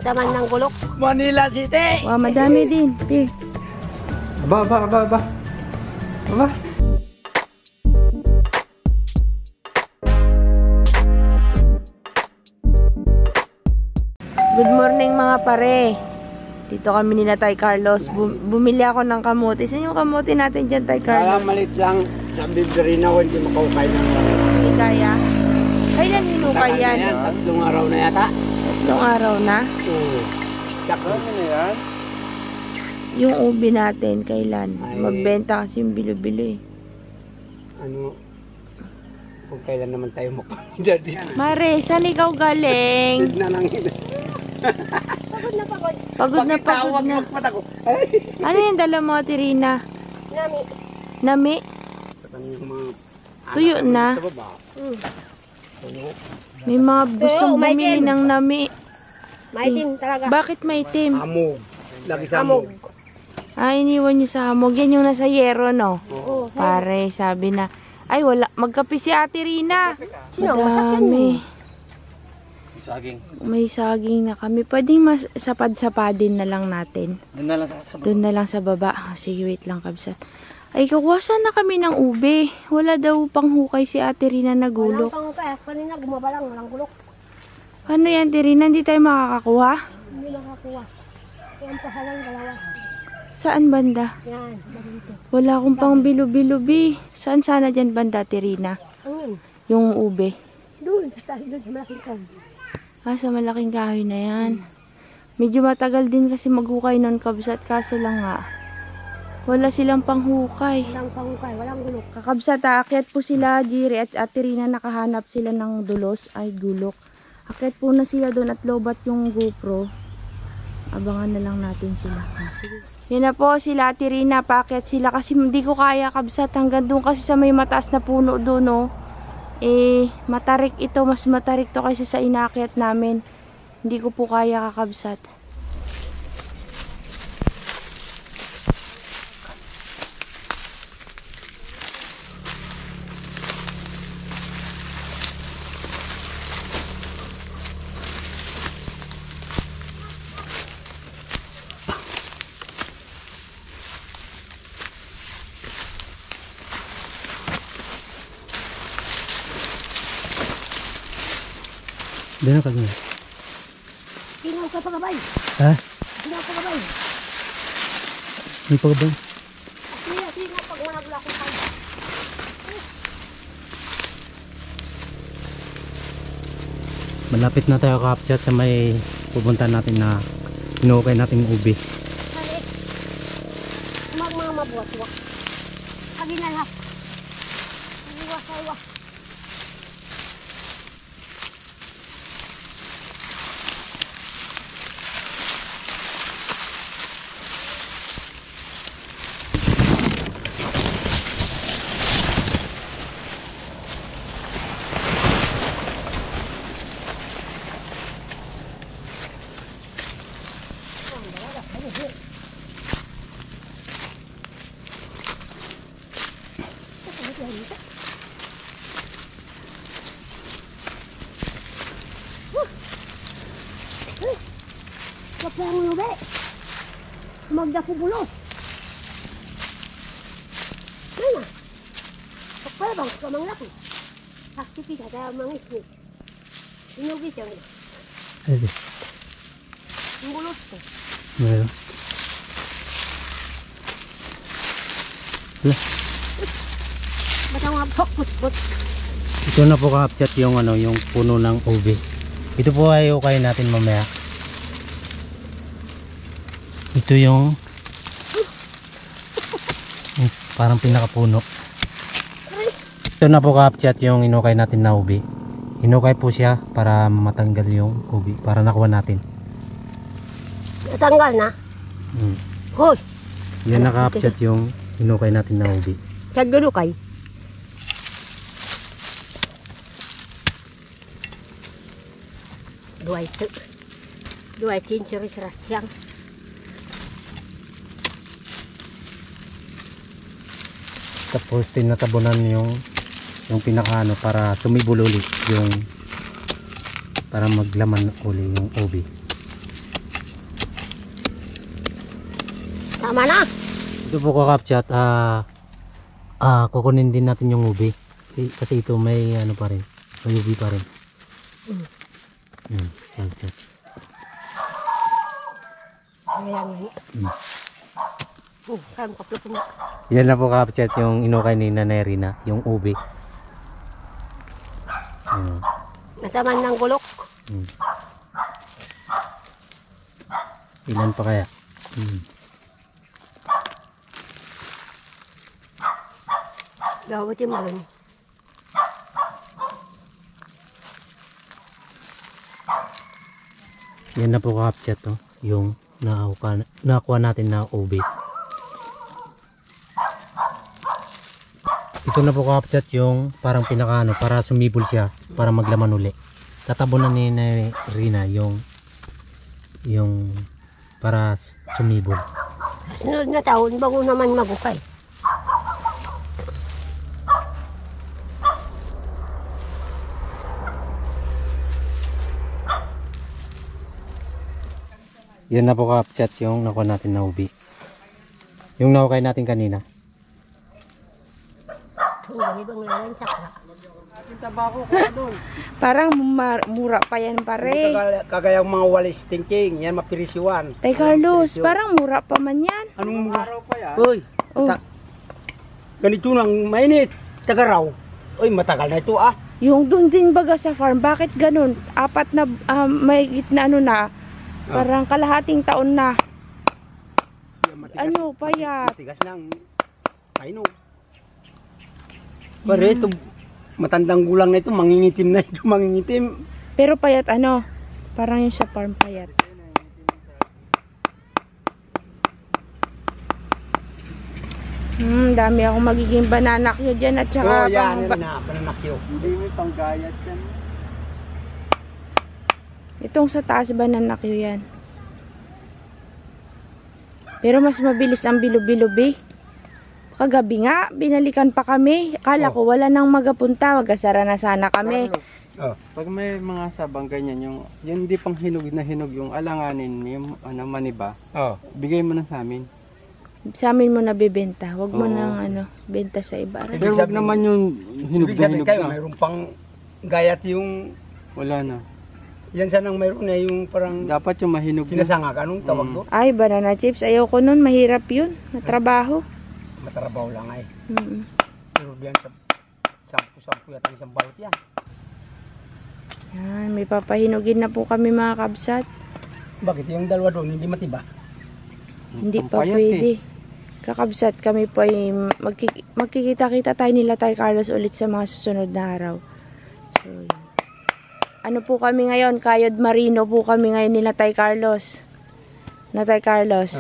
Taman ng gulok. Manila City! Wow, madami din. Pi. Aba. Good morning mga pare. Dito kami nila Tay Carlos. Bumili ako ng kamote. Saan yung kamote natin dyan, Tay Kaya Carlos? malit lang sa Bibrina, hindi makaukay ng Hindi kaya. Kailan hinukay yan? 3 araw na yata. 3 araw na. Oo. Dakot na yan. Yung ubi natin, kailan? Ay. Magbenta kasi yung bilo-bilo eh. Ano, kung kailan naman tayo makapagdadi. Mare, saan ikaw galing? Na lang yun. Pagod na. Ano yung dala mo, Tirina? Nami? Tuyo na. May mga gustong bumili ng nami. Maitim talaga. Bakit maitim? Amog. Lagi sa amog. Iniwan nyo sa hamog. Yan yung nasa yero, no? Oo. Pare, sabi na, ay wala, magkape si Ate Rina. Sino? Madami. Saging. May saging na kami. Pwedeng mas sapad-sapadin na lang natin. Doon na lang sa baba. Oh, sige, wait lang, kabsat. Ay, kukuhasan na kami ng ube. Wala daw pang hukay si Ate Rina na gulok. Walang pangupay. Kanina gumaba lang. Walang gulok. Ano yan, Ate Rina? Hindi tayo makakakuha? Hindi nakakuha. Yan pa halang dalawa. Saan banda? Yan. Dito. Wala akong pang bilo-bilo-bi. Saan sana dyan banda, Ate Rina? Ang Yung ube. doon. Doon sa malaking kan. Sa malaking kahoy na yan. Medyo matagal din kasi maghukay nun, kabsat. Kaso lang nga, wala silang panghukay. Walang pangupay. Walang gulok. Kakabsat, aakyat po sila, Jiri at Ate Rina, nakahanap sila ng dulos, ay gulok. Akyat po na sila doon at lobat yung GoPro. Abangan na lang natin sila. Sige. Yan na po sila, Ate Rina, paakyat sila kasi hindi ko kaya, kabsat. Hanggang doon kasi sa may mataas na puno doon, no. Matarik ito, mas matarik to kaysa sa inaakyat namin. Hindi ko po kaya, kakabsat. Dino ka niya. Tingnan ka pagabay. Ha? Tingnan ka pagabay. May pagabay? Tingnan pag managla ko pa. Malapit na tayo kapchat sa may pupunta natin na hinukay natin yung ubi. Hali. Mga mabuhat-buhat. Hagi na lang. Iwas. Kapag ang ube. Magdapubulos. Ano? Pagpalabang ka mga laki. Aktivita tayo mga isip. Inubi siya mo. Ede. Ang bulos ko. Meron. Wala. Ba't ang mga put. Ito na po kapchat yung yung puno ng ubi. Ito po ay ukay natin mamaya. Ito yung parang pinakapuno. Ito na po kapchat yung inukay natin na ubi. Inukay po siya para matanggal yung ubi, para nakuha natin. Natanggal na. Hoy. Yan na kapchat yung inukay natin na ubi. Sa dulo kay. Duay tinsiris rasyang. Tapos tinatabunan yung pinakaano para sumibol ulit yung para maglaman uli yung ubi. Tama na. Ito po kakapchat, kukunin din natin yung ubi. Kasi ito may ano pa rin, may ubi pa rin. Kakapchat. Ayan nga. Kaya kaplo po na. Yan na po kakapchat yung inukay ni Nanay Rina, yung ubi. Nataman ng gulok. Ilan pa kaya? Gawat yung malun. Yan na po kakapchat to, yung nakuha natin na ubi. Ito na po kakapchat yung parang pinaka para sumibol siya, para maglaman uli. Tatabunan ni Nanay Rina yung para sumibol. Sunod na taon, bago naman magukay. Yan na po kakapchat yung nakuha natin na ubi. Yung naukay natin kanina. Ang ibang lalan sakra. Parang mura pa yan pare. Kagayang mga walis thinking, yan mapirisyuan. Tay Carlos, parang mura pa man yan. Anong mura? Uy, Oh. ganito nang mainit, tagaraw. Uy, matagal na ito ah. Yung dun din baga sa farm, bakit ganun? Apat na, may gitna parang kalahating taon na. Ano, payat. Matigas ng kaino. Pare, ito, matandang gulang na ito, mangingitim na ito, mangingitim. Pero payat parang yung sa farm payat. Dami akong magiging banana cue dyan at saka yan na, pananakyo. Hindi mo panggayat yan. Itong sa taas banana cue yan. Pero mas mabilis ang bilubilubi. Kagabi nga, binalikan pa kami. Kala ko wala nang magapunta, magasara na sana kami. Pag may mga sabang ganyan, yung hindi pang hinog na hinog yung alanganin, yung maniba, bigay mo na sa amin. Sa amin mo nabibenta. Huwag mo Oo. nang benta sa iba. Pero wag naman yung hinog Ibig na sabihin hinog kayo, na. mayroon pang gayat yung, Wala na. yan sanang mayroon na yung parang Dapat yung mahinog na. sinasangak. Anong tawag doon? Ay, banana chips. Ayoko nun. Mahirap yun. Natrabaho. Matarabaw lang ay. Pero diyan sa sampu yata isang balot yan. Yan, may papahinugin na po kami mga kabsat. Bakit yung dalawa doon hindi matiba? Hindi pa Pampayat pwede. Kakabsat kami po ay magkikita-kita tayo nila Tay Carlos ulit sa mga susunod na araw. So, yun. Ano po kami ngayon? Kayod Marino po kami ngayon nila Tay Carlos. Na Tay Carlos.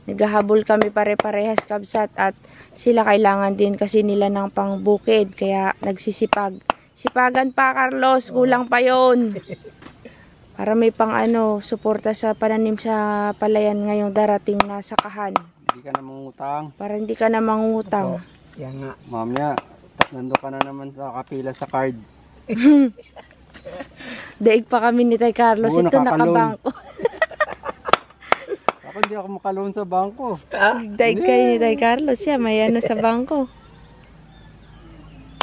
Naghahabol kami pare-parehas kabsat at sila kailangan din kasi nila ng pangbukid kaya nagsisipag. Sipagan pa Carlos, kulang pa yon. Para may pang suporta sa pananim sa palayan ngayong darating na sakahan. Hindi ka na mangutang. Para hindi ka na mangutang. Yan nga. Mamaya, nando ka na naman sa kapila sa card. Daig pa kami ni Tay Carlos. Oo, Ito nakaka-loan. nakabangko. Ako hindi ako makaloan sa bangko. Daig kayo ni Tay Carlos. Siya may sa bangko.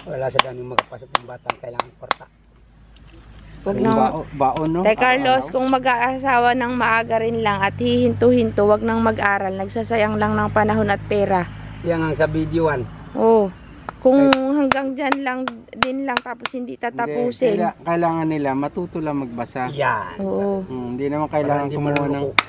Wala sa ganun magpasok ng batang kailangan kwarta. Wag Yung nang, baon, no? Tay Carlos, Araw-araw. kung mag-aasawa ng maaga rin lang at hihinto-hinto, wag nang mag-aral. Nagsasayang lang ng panahon at pera. Yan ang sa videoan. Oo. Kung hanggang dyan lang, din lang tapos hindi tatapusin. Hindi, kailangan nila matuto lang magbasa. Yan. Oo. Hindi naman kailangan Para hindi kumuha ng... maluloko.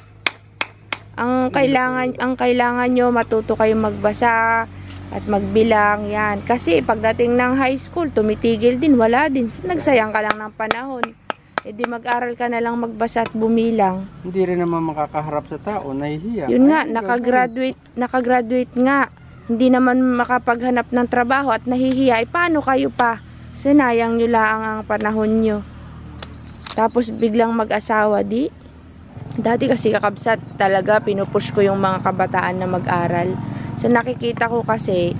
Ang kailangan nyo, matuto kayong magbasa at magbilang, yan. Kasi pagdating ng high school, tumitigil din, wala din. Nagsayang ka lang ng panahon. E di mag-aral ka na lang magbasa at bumilang. Hindi rin naman makakaharap sa tao, nahihiya. Yun nga, Ay, nakagraduate nga. Hindi naman makapaghanap ng trabaho at nahihiya. Paano kayo pa? Sinayang nyo lang ang panahon nyo. Tapos biglang mag-asawa, di? Dati kasi kakabsat talaga, pinupush ko yung mga kabataan na mag-aral. Sa nakikita ko kasi,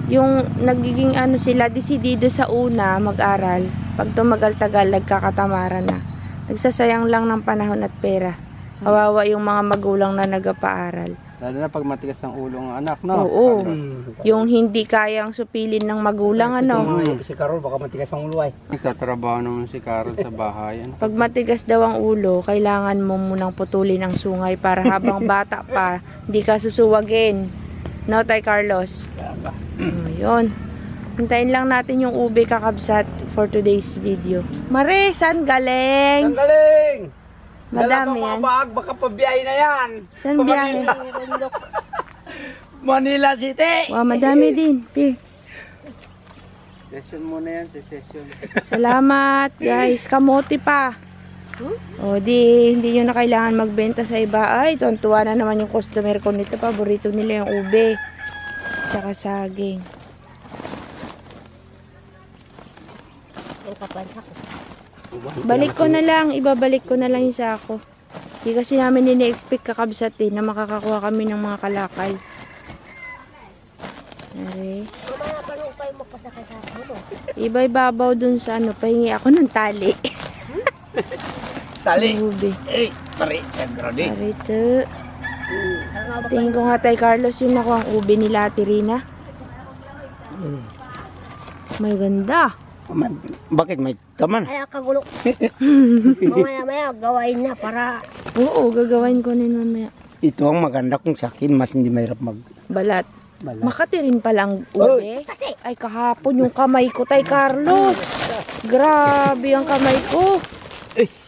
yung nagiging sila, desidido sa una mag-aral. Pag tumagal-tagal, nagkakatamaran na. Nagsasayang lang ng panahon at pera. Kawawa yung mga magulang na nagpaaral. Lalo na pag matigas ang ulo ng anak, no? Oo. Carlos? Yung hindi kayang supilin ng magulang, ano. Si Carol, baka matigas ang ulo ay. Nagtatrabaho naman si Carol sa bahay. Ano? Pag matigas daw ang ulo, kailangan mo munang putulin ang sungay para habang bata pa, hindi ka susuwagin. No, Tay Carlos? Yun. Hintayin lang natin yung ube kakabsat for today's video. Mare, saan galing? Ang galing! Madami yan. Bag, baka pabiyahe na yan. Saan biyahe? Manila City! Wow, madami din. Pi. Session muna yan, session. Salamat, guys. Kamote pa. O, hindi nyo na kailangan magbenta sa iba. Ay, tuwan-tuwa na naman yung customer ko nito. Paborito nila yung ube. Tsaka saging. Ang kapansa ko. Balik ko na lang. Ibabalik ko na lang yung sako. Hindi kasi namin nini-expect kakabsat na makakakuha kami ng mga kalakal. Ari. Mamaya pa nung kayo magpasakay sa akin mo. Iba-ibabaw dun sa ano. Pahingi ako ng tali. Tali! Ube. Eh, pare, Grody. Arito. Tingin ko nga Tay Carlos yung nakuha ang ube nila Ate Rina. May ganda. Bakit may taman? Ay, kagulo. Mamaya-maya, gawain na para Oo, gagawin ko din mamaya. Ito ang maganda kung sa akin, mas hindi mahirap Balat. magbalat. Makati rin palang ube. Ay, kahapon yung kamay ko, Tay Carlos. Grabe ang kamay ko.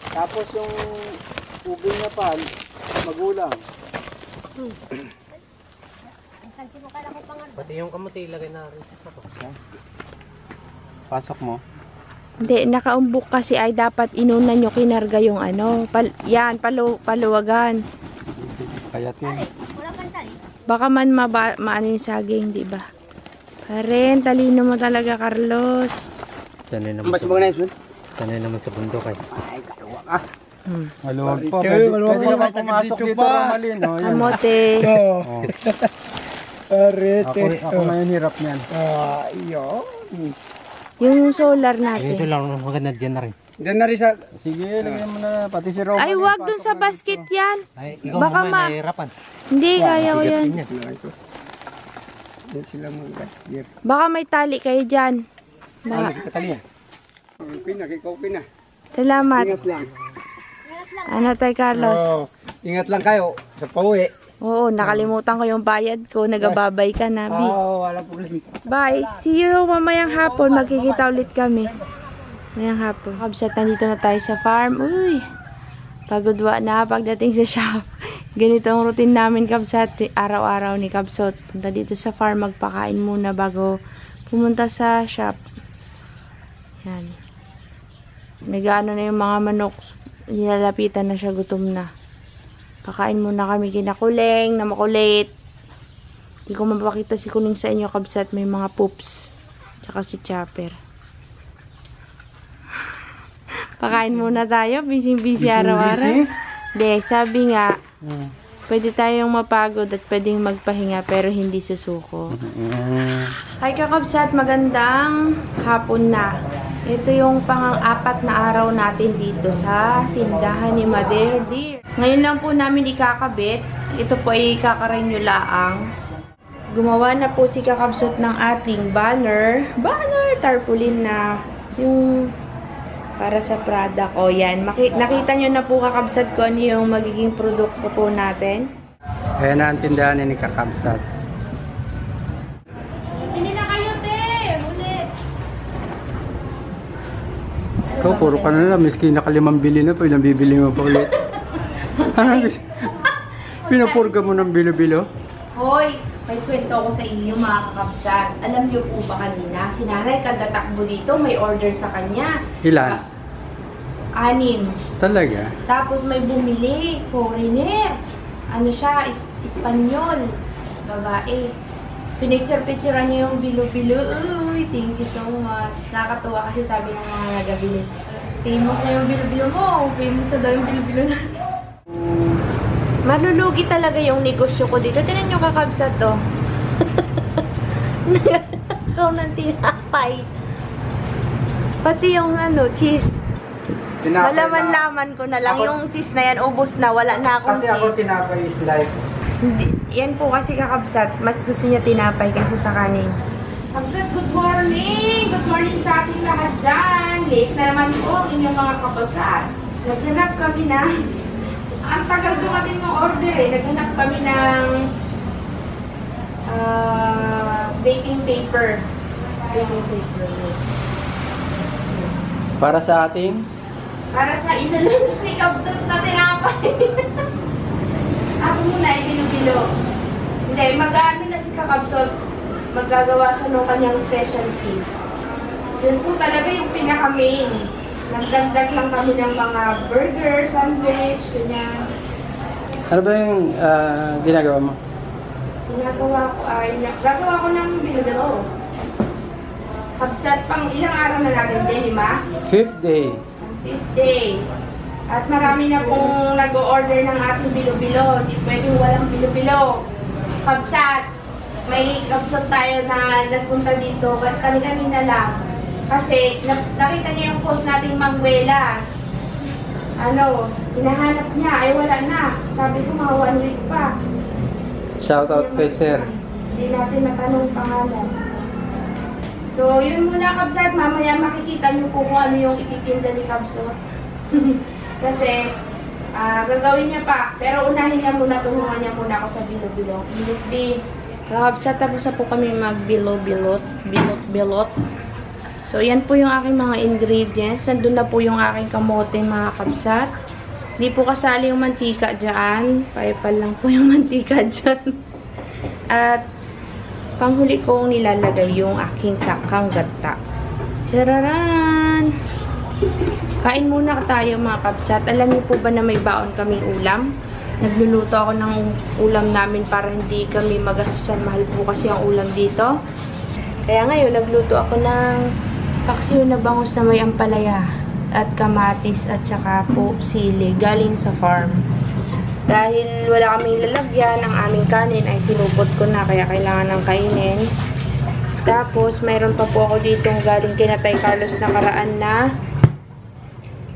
Tapos yung ube niya pa, magulang. Pati yung kamuti ilagay na rin sa sako. Pasok mo. Hindi, nakaumbok kasi ay dapat inuna nyo kinarga yung ano. Yan, paluwagan. Kayat niya. Baka man maano yung saging, di ba? Karen, talino mo talaga, Carlos. Sanay naman Mas sa, mga na sanay naman sa bundok ay. Ay, kaluwag ah. Maluwag pa. Maluwag Pwede pa, ka pumasok dito dito, pa. Romalin. Oh, yan. Kamote. Oh. Arete. Ako ngayon hirap niyan. Iyo. Yung solar Ito natin. lang maganda dyan na rin. Diyan na rin sa... Sige, lagyan mo na. Pati si Romalin. Ay, wag dun pasok sa na basket dito. yan. Ay, ikaw Baka mo ma- nahihirapan. Hindi, kaya ko yan. Diyan sila mga Baka may tali kayo dyan. Ano, Ba- kita tali yan. Okay na, ikaw okay na. Salamat. Ingat lang. Ano, Tay Carlos? Oo. Ingat lang kayo sa pauwi. Oo, nakalimutan ko yung bayad ko. Nagababay ka na, Bi. Wala problema. Bye. See you mamayang hapon. Magkikita ulit kami. Mamayang hapon. Kabsat, nandito na tayo sa farm. Uy, pagudwa na pagdating sa shop. Ganito ang routine namin, Kabsat. Araw-araw ni Kabsot. Punta dito sa farm, magpakain muna bago pumunta sa shop. Yan. Nag-ano na yung mga manok. Nilalapitan na siya, gutom na. Pakain muna kami kina Kuling na makulit. Hindi ko mapakita si Kuling sa inyo, Kabsat. May mga poops. Tsaka si Chopper. Pakain muna tayo. Busy-busy araw-araw. Hindi, sabi nga, pwede tayong mapagod at pwedeng magpahinga pero hindi susuko. Hi kakabsat, magandang hapon na. Ito yung pang-apat na araw natin dito sa tindahan ni Mother Dear. Ngayon lang po namin ikakabit. Ito po ay ikakarenew laang. Gumawa na po si kakabsat ng ating banner. Tarpaulin na yung para sa product. O yan, nakita nyo na po kakabsat ko ano yung magiging produkto po natin. Ayan na ang tindahan ni Kakabsat. Hindi na kayo, te! Ulit! Ikaw, puro ka na lang. Miski nakalimang bili na, pwede bibili mo pa ulit. Pinapurga mo ng bilo-bilo? Hoy! May kwento ko sa inyo mga kakabsat. Alam niyo po ba kanina, si nanay kadatakbo dito, may order sa kanya. Ilan? 6. Talaga? Tapos may bumili, foreigner. Ano siya, Espanyol. Babae. Pinicture-picturean niya yung bilo-bilo. Uy, thank you so much. Nakakatuwa kasi sabi ng mga nagabili. Famous na yung bilo-bilo mo. Famous na daw yung bilo-bilo natin. Malulugi talaga yung negosyo ko dito. Tinan nyo kakabsat to. Ikaw ng tinapay. Pati yung cheese. Malaman-laman ko na lang. Ako- Yung cheese na yan, ubos na. Wala na akong Kasi cheese. ako tinapay is life. Hindi. Yan po kasi kakabsat, mas gusto niya tinapay kaysa sa kanin. Kabsat, good morning! Good morning sa ating lahat dyan. Late na naman po ang inyong mga kabsat. Naghanap kami na, ang tagal dumating ng order eh. Naghanap kami ng baking paper. Baking paper. Para sa ating Para sa inalunch ni Kabsat na tinapay. Ako muna, ibilo-bilo. Hindi, mag-ano na si Kakabsat. Maggagawa siya ng kanyang specialty. Yun po talaga yung pinaka-main. Nagdagdag lang kami ng mga burger, sandwich, ganyan. ano ba yung ginagawa mo? Ginagawa ko ay, gagawa ko ng bilo-bilo. Kabsat, pang ilang araw na natin din, 5? 5th day. 5th day. At marami na pong nag-order ng ating bilo-bilo. Hindi pwedeng walang bilo-bilo. Kabsat, may kabsat tayo na nagpunta dito. Kanina lang. Kasi nakita niya yung post nating Mangwela. Hinahanap niya. Ay wala na. Sabi ko mga 1 week pa. Shout out kay sir. Hindi natin natanong pangalan. So, yun muna, Kabsat. Mamaya makikita niyo po kung ano yung ititinda ni Kabsat. Kasi, gagawin niya pa. Pero unahin niya muna, tulungan niya muna ako sa bilo-bilo. Bilot-bi. Kabsat, tapos na po kami mag-bilo-bilot. Bilot-bilot. So, yan po yung aking mga ingredients. Nandun na po yung aking kamote, mga Kabsat. Hindi po kasali yung mantika dyan. Paipal lang po yung mantika dyan. At, panghuli kong nilalagay yung aking kakanggata. Tararan! Kain muna tayo mga Kabsat. Alam niyo po ba na may baon kaming ulam? Nagluluto ako ng ulam namin para hindi kami magastusan. Mahal po kasi ang ulam dito. Kaya ngayon, nagluto ako ng paksiw na bangus na may ampalaya at kamatis at saka po sili galing sa farm. Dahil wala kaming lalagyan, ang aming kanin ay sinupot ko na kaya kailangan ng kainin. Tapos, mayroon pa po ako ditong galing kina Tay Carlos na karaan na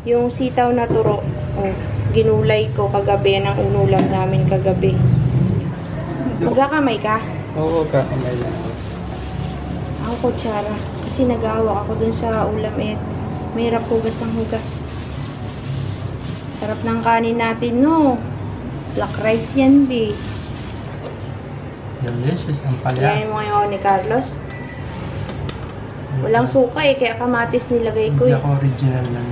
yung sitaw na turo. Ginulay ko kagabi. Yan ang unulam namin kagabi. Magkakamay ka? Oo, kakamay lang. Ako kutsara. Kasi nag-aawak ako dun sa ulam eh. Mahirap hugas ang hugas. Sarap ng kanin natin, no? Black rice yan, B. Delicious ang Kaya palya. mo ngayon ni Carlos. Walang suka eh, kaya kamatis nilagay ko Hindi eh. ako original lang.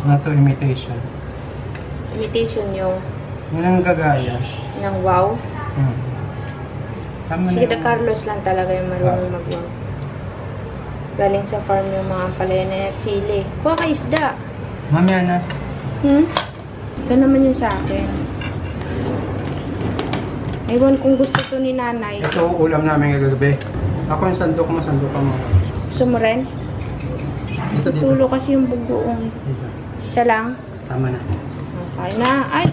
Not to imitation. Imitation yung Yan ang gagaya. ng wow. Tama Sige, na na Carlos lang talaga yung marunong mag-wow. Galing sa farm yung mga ampalaya na at sili. Kuha ka isda. Mamaya na. Ito naman yung sa akin. Ewan kung gusto to ni nanay. Ito ulam namin kagabi. Ako yung sandok mo, sandok ka mo. Gusto mo rin? Dito, dito. Tulo kasi yung bugoong. Dito. Isa lang? Tama na. Okay na. Ay!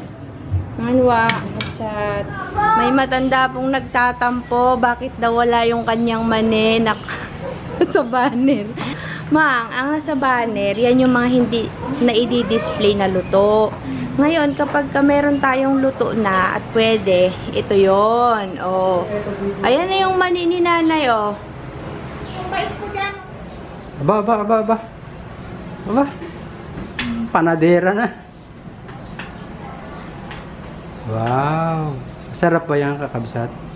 Manwa. May matanda pong nagtatampo. Bakit daw wala yung kanyang manenak sa banner? Mang, ang nasa banner, yan yung mga hindi na i-display na luto. Ngayon, kapag meron tayong luto na at pwede, ito yon. Oh. Ayan na yung mani ni nanay, oh. Aba. Panadera na. Wow. Sarap ba yan, kakabsat?